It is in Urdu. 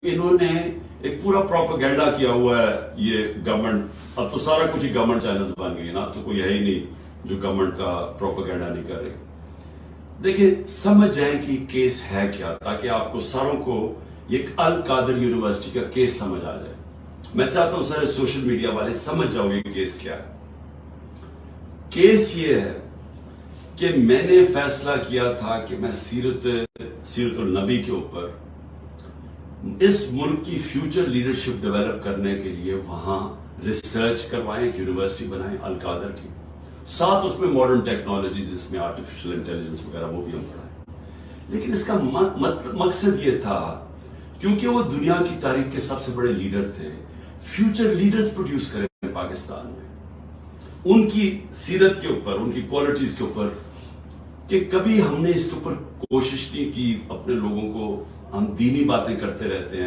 انہوں نے ایک پورا پروپیگنڈا کیا ہوا ہے یہ گورنمنٹ. اب تو سارا کچھ ہی گورنمنٹ چینلز بن گئی نا, تو کوئی ہے ہی نہیں جو گورنمنٹ کا پروپیگنڈا نہیں کر رہے. دیکھیں سمجھ جائیں کہ کیس ہے کیا, تاکہ آپ کو ساروں کو ایک القادر یونیورسٹی کا کیس سمجھ آ جائے. میں چاہتا ہوں سارے سوشل میڈیا والے سمجھ جاؤ یہ کیس کیا ہے. کیس یہ ہے کہ میں نے فیصلہ کیا تھا کہ میں سیرت النبی کے اوپر اس ملک کی فیوچر لیڈرشپ ڈیولپ کرنے کے لیے وہاں ریسرچ کروائیں, ایک یونیورسٹی بنائیں القادر کی, ساتھ اس میں ماڈرن ٹیکنالوجیز جس میں آرٹیفیشل انٹیلیجنس وغیرہ وہ بھی ہم پڑھائیں. لیکن اس کا مقصد یہ تھا کیونکہ وہ دنیا کی تاریخ کے سب سے بڑے لیڈر تھے, فیوچر لیڈرز پروڈیوس کریں پاکستان میں, ان کی سیرت کے اوپر, ان کی کوالٹیز کے اوپر. کہ کبھی ہم نے اس کے اوپر کوشش نہیں کی اپنے لوگوں کو, ہم دینی باتیں کرتے رہتے ہیں.